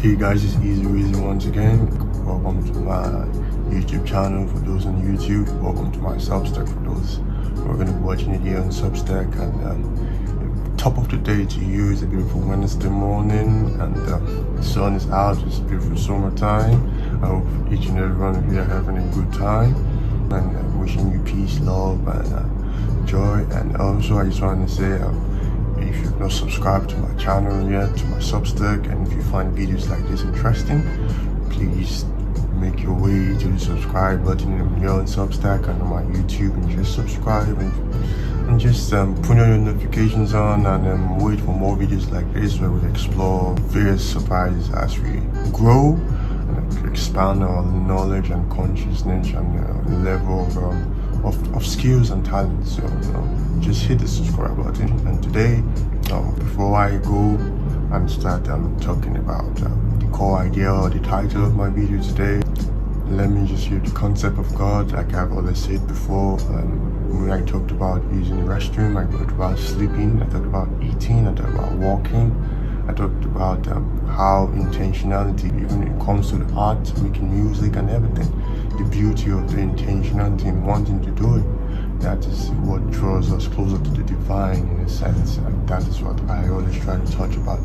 Hey guys, it's Easy once again. Welcome to my YouTube channel for those on YouTube. Welcome to my Substack for those who are going to be watching it here on Substack. And top of the day to you. It's a beautiful Wednesday morning, and the sun is out. It's a beautiful summertime. I hope each and every one of you are having a good time, and wishing you peace, love, and joy. And also, I just want to say, if you've not subscribed to my channel yet, to my Substack, and if you find videos like this interesting, please make your way to the subscribe button here on Substack and on my YouTube, and just subscribe and just put your notifications on, and wait for more videos like this where we explore various surprises as we grow and expand our knowledge and consciousness and level of skills and talents. So just hit the subscribe button. And today, before I go and start talking about the core idea or the title of my video today, let me just use the concept of God. Like I've always said before, when I talked about using the restroom, I talked about sleeping, I talked about eating, I talked about walking, I talked about how intentionality, even when it comes to the art, making music and everything, the beauty of the intentionality in wanting to do it, that is what draws us closer to the divine in a sense. And that is what I always try to touch about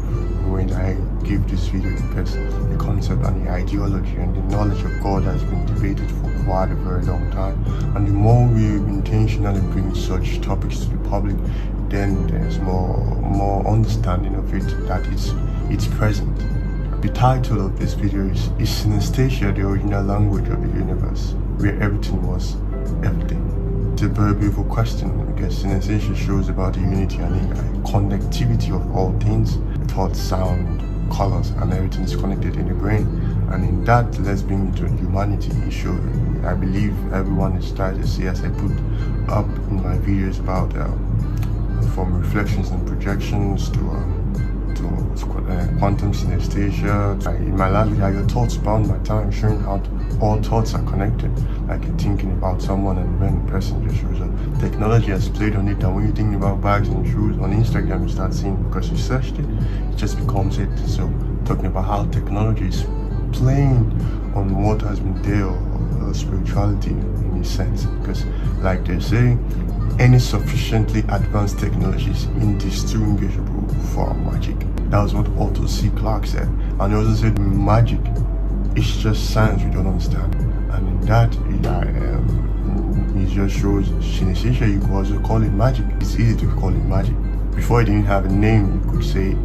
when I give this video, because the concept and the ideology and the knowledge of God has been debated for quite a very long time. And the more we intentionally bring such topics to the public, then there's more understanding of it, that it's present. The title of this video is Synesthesia, the original language of the universe, where everything was everything. It's a very beautiful question, because synesthesia shows about the unity and the connectivity of all things, thoughts, sound, colors, and everything is connected in the brain. And in that, let's bring it to humanity issue. I believe everyone is trying to see, as I put up in my videos about from reflections and projections to quantum synesthesia. In my last video, your thoughts bound by time, showing how all thoughts are connected. Like you're thinking about someone, and when the person just shows up, technology has played on it. And when you're thinking about bags and shoes on Instagram, you start seeing, because you searched it, it just becomes it. So talking about how technology is playing on what has been there, or spirituality in a sense, because like they say, any sufficiently advanced technology is indistinguishable from magic. That was what Otto C. Clarke said. And he also said magic is just science we don't understand. And in that, it just shows synesthesia. You could also call it magic. It's easy to call it magic. Before it didn't have a name, you could say,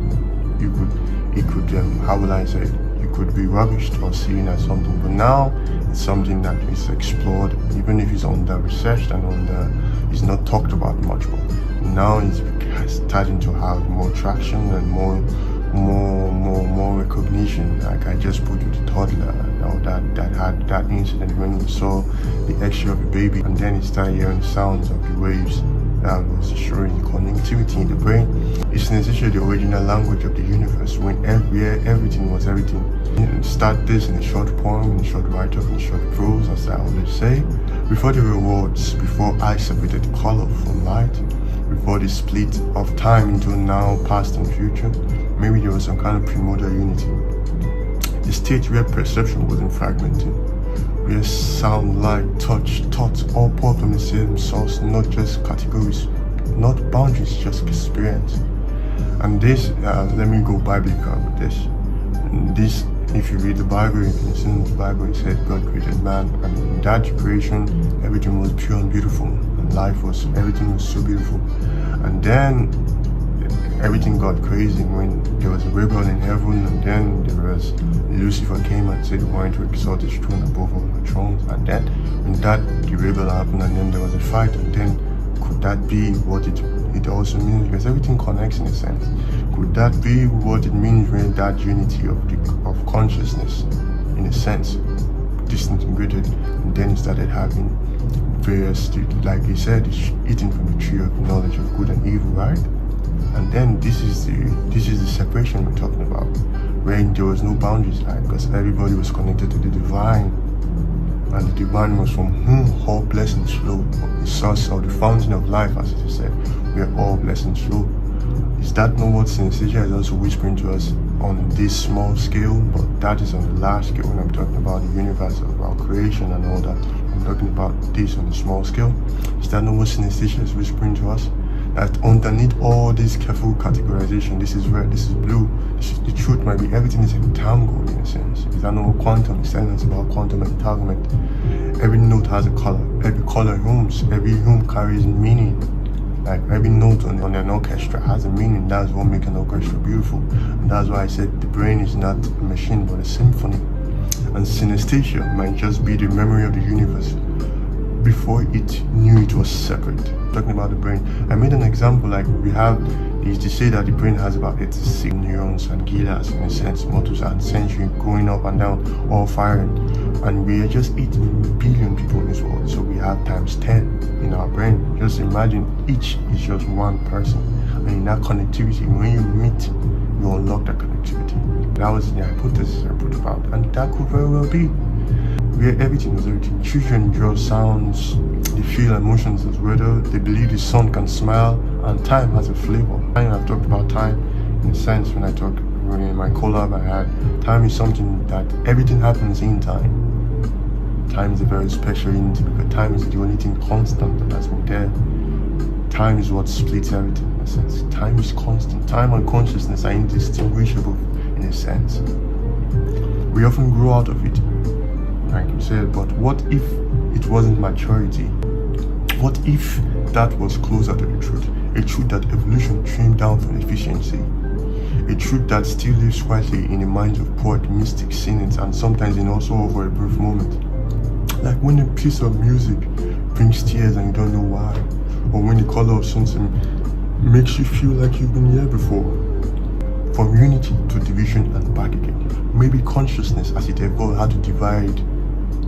how will I say it? You could be rubbished or seen as something. But now, it's something that is explored, even if it's under researched and it's not talked about much. But now it's starting to have more traction and more recognition. Like I just put with the toddler that had that incident when he saw the extra of a baby, and then he started hearing the sounds of the waves that was showing the connectivity in the brain. It's essentially the original language of the universe, when everything was everything. Start this in a short poem, in a short write-up, in short prose, as I always say. Before there were words, before I separated color from light, before the split of time into now, past and future, maybe there was some kind of primordial unity. The state where perception wasn't fragmented, where sound, light, touch, thoughts all pour from the same source, not just categories, not boundaries, just experience. And this, let me go biblical with this. This, if you read the Bible, you can see in the Bible it said God created man, and in that creation, everything was pure and beautiful, and everything was so beautiful. And then everything got crazy when there was a rebel in heaven, and then there was Lucifer came and said he wanted to exalt his throne above all the thrones. And then when the rebel happened, and then there was a fight, and then could that be what it also means? Because everything connects in a sense. Could that be what it means when that unity of consciousness, in a sense, disintegrated, and then it started having various, like he said, eating from the tree of knowledge of good and evil, right? And then this is the separation we're talking about, when there was no boundaries, right? Because everybody was connected to the divine, and the divine was from whom all blessings flow, the source or the fountain of life, as it is said, where all blessings flow. Is that not what synesthesia is also whispering to us? on this small scale, but that is on the large scale. When I'm talking about the universe, about creation and all that, I'm talking about this on the small scale. Is that not what synesthesia is whispering to us? That underneath all this careful categorization, this is red, this is blue, the truth might be everything is entangled in a sense. Is that not what quantum is telling us about quantum entanglement? Every note has a color, every color hums, every hum carries meaning. Like every note on an orchestra has a meaning. That's what makes an orchestra beautiful. And that's why I said the brain is not a machine but a symphony. And synesthesia might just be the memory of the universe before it knew it was separate. Talking about the brain, I made an example. Like we have, they say that the brain has about 86 neurons and gillias, in a sense, motors and sensory going up and down, all firing. And we are just 8 billion people in this world, so we have times 10 in our brain. Just imagine each is just one person, and in that connectivity, when you meet, you unlock that connectivity. That was the hypothesis I put about, and that could very well be where everything was everything. Children draw sounds, they feel emotions as weather, they believe the sun can smile, and time has a flavor. I've talked about time in a sense when in my collab I had. Time is something that everything happens in time. Time is a very special entity because time is the only thing constant that has been there. Time is what splits everything in a sense. Time is constant. Time and consciousness are indistinguishable in a sense. We often grow out of it, like you said, but what if it wasn't maturity? What if that was closer to the truth? A truth that evolution trimmed down for efficiency. A truth that still lives quietly in the minds of poets, mystics, cynics, and sometimes in also over a brief moment. Like when a piece of music brings tears and you don't know why, or when the color of something makes you feel like you've been here before. From unity to division and back again. Maybe consciousness as it evolved had to divide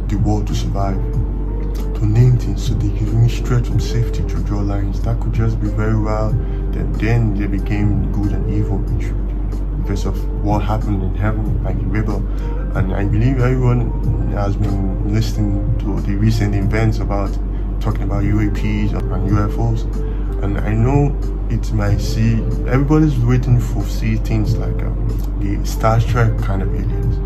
the world to survive, to name things so they can stretch from safety to draw lines. That could just be very well. Then they became good and evil because of what happened in heaven, like the rebel. And I believe everyone has been listening to the recent events about talking about UAPs and UFOs. And I know it might see, everybody's waiting for see things like the Star Trek kind of aliens.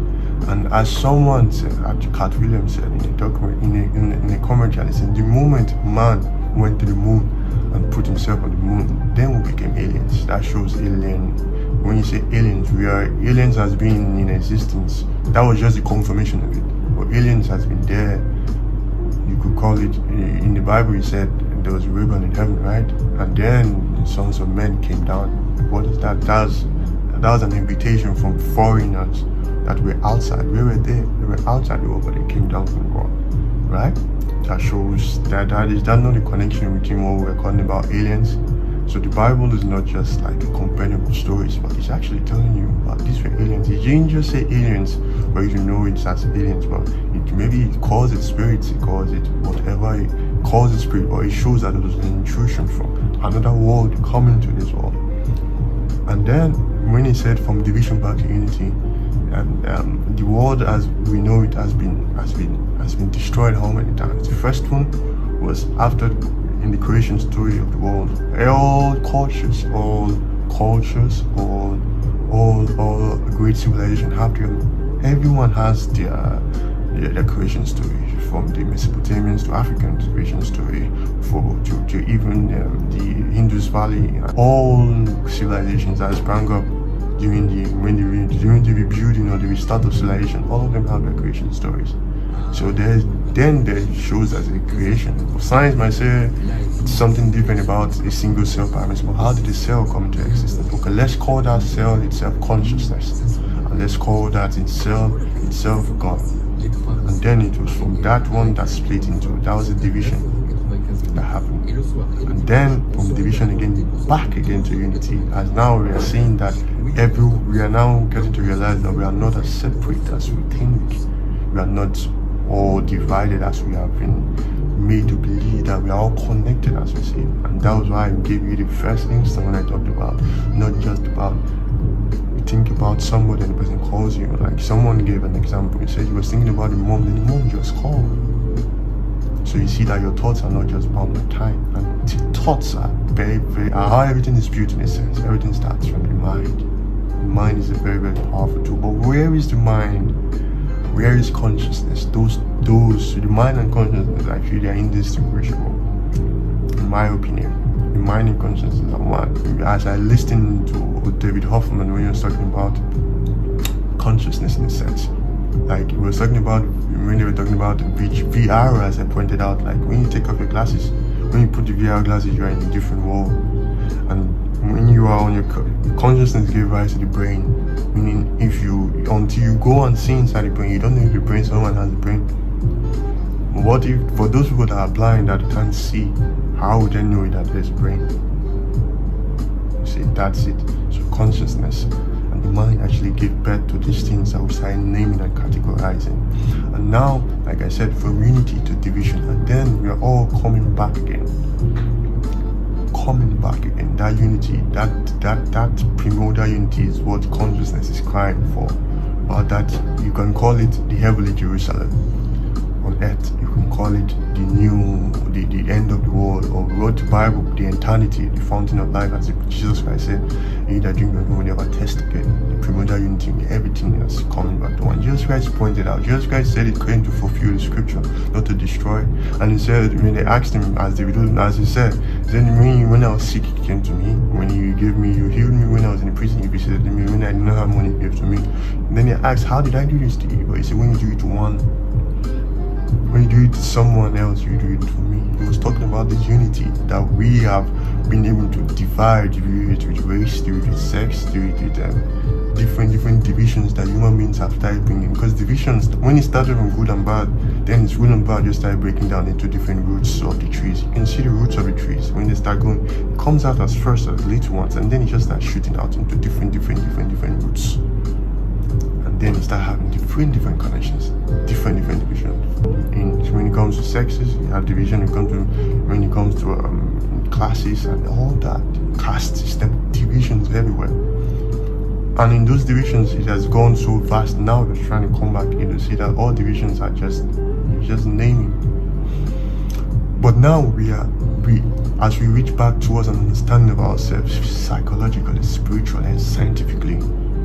And as someone said, Cat Williams said in a document, in a commentary, he said, the moment man went to the moon and put himself on the moon, then we became aliens. That shows alien. When you say aliens, aliens has been in existence. That was just the confirmation of it. But aliens has been there. You could call it, in the Bible it said there was a rebel in heaven, right? And then the sons of men came down. What is that? That was an invitation from foreigners that were outside. We were there. They were outside the world, but they came down from God, right? That shows that is that not the connection between what we're calling about aliens. So the Bible is not just like a compendium of stories, but it's actually telling you about these were aliens. It didn't just say aliens, but you know it's as aliens, but maybe it calls it spirits, it calls it whatever, it calls it spirit, or it shows that it was an intrusion from another world coming to this world. And then when he said from division back to unity, and the world as we know it has been destroyed how many times? The first one was after in the creation story of the world. All cultures, all great civilization have everyone has their creation story, from the Mesopotamians to African creation story, to even the Indus Valley. All civilizations that sprang up during the rebuilding or the restart of civilization, all of them have their creation stories. So there shows as a creation. Science might say it's something different about a single cell parameter, but how did the cell come into existence? Okay, let's call that cell itself consciousness, and let's call that itself God. And then it was from that one that split into, that was a division that happened. And then from division again, back again to unity, as now we are seeing that we are now getting to realize that we are not as separate as we think. We are not all divided as we have been made to believe, that we are all connected as we see. And that was why I gave you the first instant when I talked about not just about you think about somebody and the person calls you. Like someone gave an example, he said he was thinking about the mom, then the mom just called. So you see that your thoughts are not just bound by time, and thoughts are very, very how everything is built in a sense. Everything starts from the mind. The mind is a very, very powerful tool. But where is the mind? Where is consciousness? The mind and consciousness, I feel they are indistinguishable, in my opinion. The mind and consciousness are one. As I listened to David Hoffman when he was talking about consciousness in a sense, like he was talking about, when they were talking about VR, as I pointed out, like when you take off your glasses, when you put the VR glasses, you are in a different world. And when you are on your consciousness gives rise to the brain, meaning until you go and see inside the brain, you don't know if the brain, someone has a brain. What if, for those people that are blind, that can't see, how would they know that there's a brain? You see, that's it. So consciousness and the mind actually give birth to these things that we start naming and categorizing. And now, like I said, from unity to division, and then we are all coming back again. That unity, that primordial unity is what consciousness is crying for. But that, you can call it the heavenly Jerusalem on earth, you can call it the end of the world, or what the Bible, the eternity, the fountain of life, as Jesus Christ said, he that drink of him will never test again. The primordial unity, everything is coming back to one. Jesus Christ pointed out, Jesus Christ said it came to fulfill the scripture, not to destroy. And he said, when they asked him, as he said, when I was sick, you came to me. When you healed me. When I was in the prison, you visited me. When I did not have money, you gave to me. And then he asked, how did I do this to you? But he said, when you do it to one, when you do it to someone else, you do it to me. He was talking about this unity that we have been able to divide, do it with race, do it with sex, do it with different divisions that human beings have started bringing. Because divisions, when it started from good and bad, then it's good and bad just started breaking down into different roots of the trees. You can see the roots of the trees. When they start going, it comes out as first as little ones, and then it just starts shooting out into different roots. And then you start having different connections, different divisions. When it comes to sexes, you have division. When it comes to classes and all that, caste system, divisions everywhere. And in those divisions, it has gone so vast. Now we're trying to come back in to see that all divisions are just naming. But now as we reach back towards an understanding of ourselves, psychologically, spiritually, and scientifically,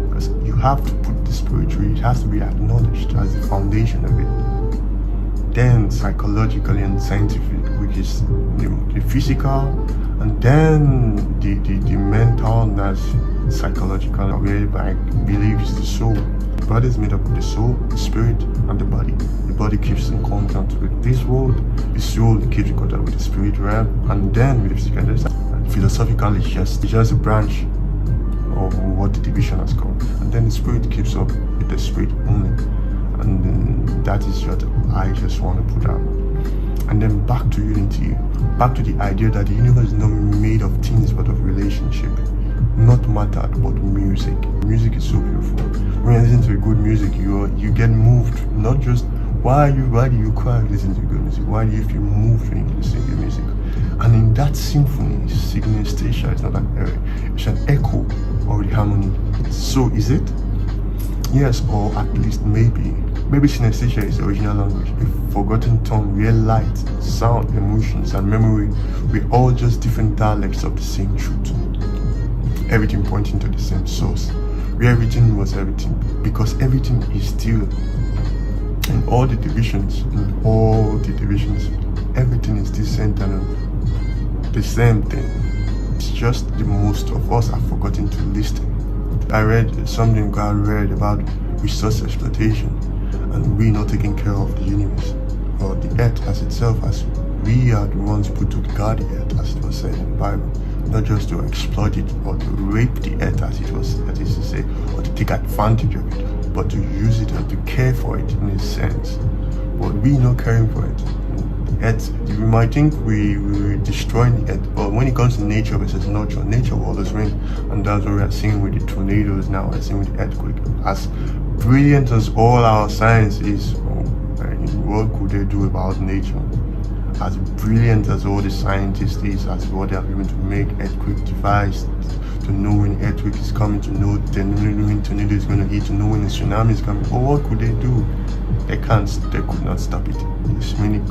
because you have to put the spiritual, it has to be acknowledged as the foundation of it. Then psychologically and scientific, which is the physical, and then the mental, that's psychological, where I believe is the soul. The body is made up of the soul, the spirit, and the body. The body keeps in contact with this world, the soul keeps in contact with the spirit realm, and then with the physical. And philosophically, it's just a branch of what the division has called. And then the spirit keeps up with the spirit only. And that is what I just want to put out. And then back to unity, back to the idea that the universe is not made of things but of relationship, not matter, but music. Music is so beautiful. When you listen to a good music, you get moved. Not just why do you cry when you listen to good music? Why do you feel moved when you listen to music? And in that symphony, synesthesia is not an error, it's an echo of the harmony. So is it? Yes, or at least maybe synesthesia is the original language, a forgotten tongue where light, sound, emotions, and memory were all just different dialects of the same truth. Everything pointing to the same source, where everything was everything, because everything is still. In all the divisions, everything is still centered on the same thing. It's just the most of us have forgotten to listen. I read something God read about resource exploitation, and we not taking care of the universe or the earth as itself, as we are the ones put to guard the earth, as it was said in the Bible, not just to exploit it or to rape the earth, as it is to say, or to take advantage of it, but to use it and to care for it in a sense. But we not caring for it. Earth, we might think we're destroying the earth, but when it comes to nature versus nurture, nature will always win, and that's what we are seeing with the tornadoes now, we're seeing with the earthquake. As brilliant as all our science is, what could they do about nature? As brilliant as all the scientists is, as what they are able to make earthquake device, to know when earthquake is coming, to know when tornado is going to hit, to know when a tsunami is coming. But what could they do? They could not stop it.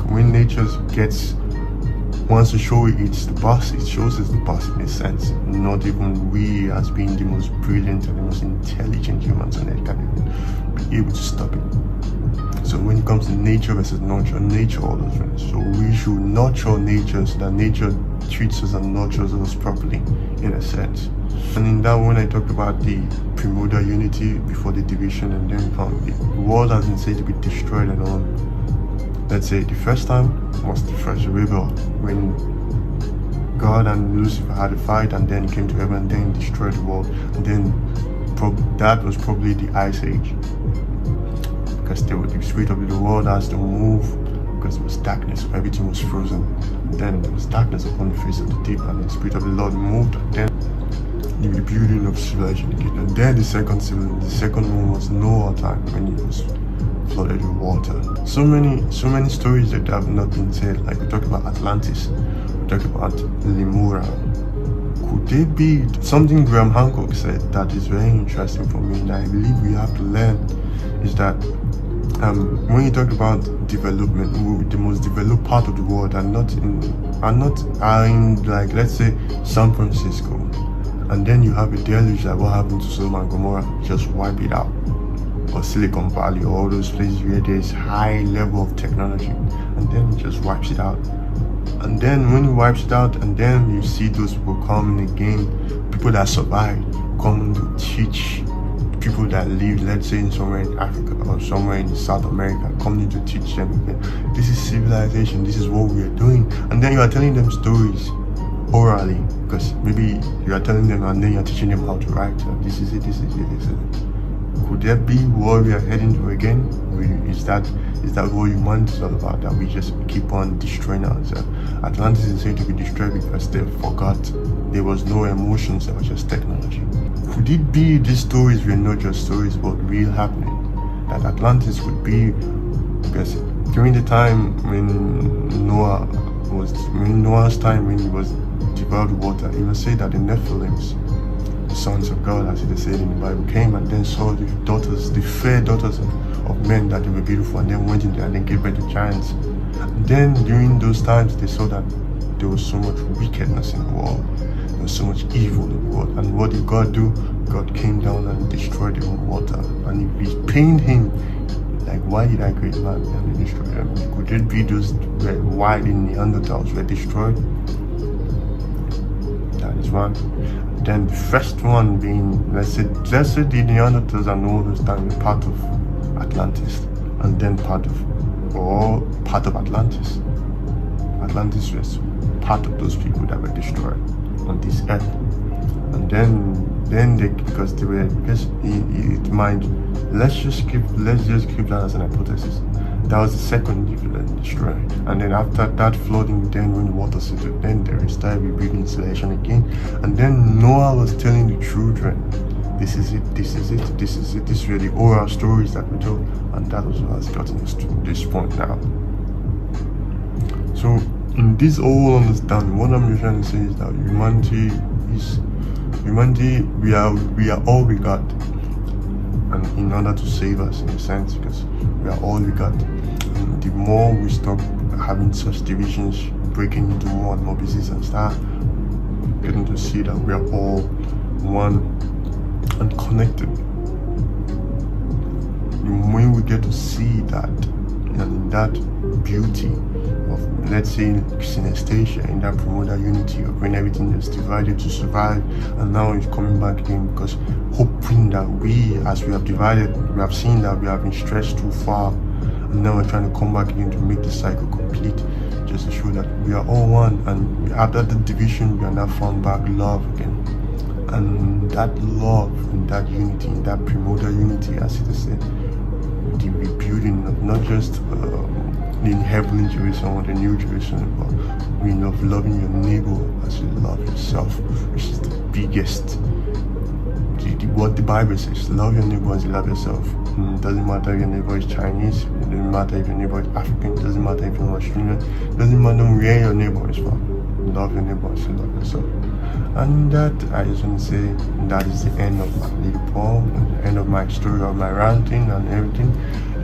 When nature gets wants to show it's the boss, it shows it's the boss in a sense. Not even we as being the most brilliant and the most intelligent humans on earth can even be able to stop it. So when it comes to nature versus nurture, nature always wins. So we should nurture nature so that nature treats us and nurtures us properly, in a sense. And in that, when I talked about the primordial unity before the division, and then the world has been said to be destroyed and all. Let's say the first time was the first rebel, when God and Lucifer had a fight, and then he came to heaven and then destroyed the world. And then that was probably the Ice Age, because the spirit of the world has to move, because it was darkness, everything was frozen. And then there was darkness upon the face of the deep, and the spirit of the Lord moved. And then the building of civilization again. And then the second one was Noah time, when it was flooded with water. So many stories that have not been said. Like we talked about Atlantis, we talked about Lemura. Could they be something Graham Hancock said that is very interesting for me, and I believe we have to learn, is that when you talk about development, the most developed part of the world are in like, let's say, San Francisco, and then you have a deluge like what happened to Sodom and Gomorrah, just wipe it out. Or Silicon Valley, or all those places where there's high level of technology, and then it just wipes it out. And then when it wipes it out, and then you see those people coming again, people that survived, coming to teach people that live, let's say, in somewhere in Africa or somewhere in South America, coming to teach them again. This is civilization, this is what we are doing. And then you are telling them stories orally, because maybe you are telling them and then you are teaching them how to write. So this is it. Could there be what we are heading to again? Is that what humanity is all about? That we just keep on destroying ourselves? Atlantis is said to be destroyed because they forgot there was no emotions, there was just technology. Could it be these stories were not just stories but real happening? That Atlantis could be, because during the time when Noah's time, when he was devoured with water, it was said that the Nephilims, the sons of God, as it is said in the Bible, came and then saw the fair daughters of men, that they were beautiful, and then went in there and then gave birth to giants. And then during those times they saw that there was so much wickedness in the world, there was so much evil in the world. And what did God do? God came down and destroyed them with water. And if he pained him, like, why did I create man and destroy them? Could it be those why the Neanderthals were destroyed? That is one. Then the first one being, let's say the Neanderthals and all those times were part of Atlantis, and then part of Atlantis. Atlantis was part of those people that were destroyed on this earth. And then they, because they were, because it might, let's just keep that as an hypothesis. That was the second evil destroyed. And then after that flooding, then when the water settled, then they started rebuilding civilization again. And then Noah was telling the children, this is these were the oral stories that we told, and that was what has gotten us to this point now. So in this whole understanding, what I'm trying to say is that humanity, we are all we got, and in order to save us, in a sense, because we are all we got. And the more we stop having such divisions, breaking into more and more pieces, and start getting to see that we are all one and connected, when we get to see that, and in that beauty of, let's say, synesthesia, in that primordial unity of when everything is divided to survive, and now it's coming back again, because hoping that as we have divided, we have seen that we have been stretched too far, and now we're trying to come back again to make the cycle complete, just to show that we are all one. And after the division, we are now found back love again. And that love, and that unity, in that primordial unity, as it is said, the rebuilding of not just the heavenly Jerusalem or the new Jerusalem, but of loving your neighbor as you love yourself, which is the biggest. What the Bible says, love your neighbor as you love yourself. Doesn't matter if your neighbor is Chinese, it doesn't matter if your neighbor is African, it doesn't matter if you're Australian, it doesn't matter where your neighbor is from. Love your neighbor as you love yourself. And that, I just want to say that is the end of my little poem, the end of my story, of my ranting and everything.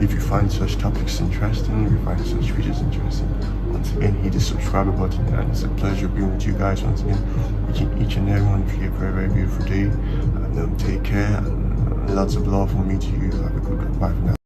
If you find such topics interesting, if you find such videos interesting, once again hit the subscribe button, and it's a pleasure being with you guys once again, wishing each and every one of you a very, very beautiful day, and take care, and lots of love from me to you. Have a good one. Bye for now.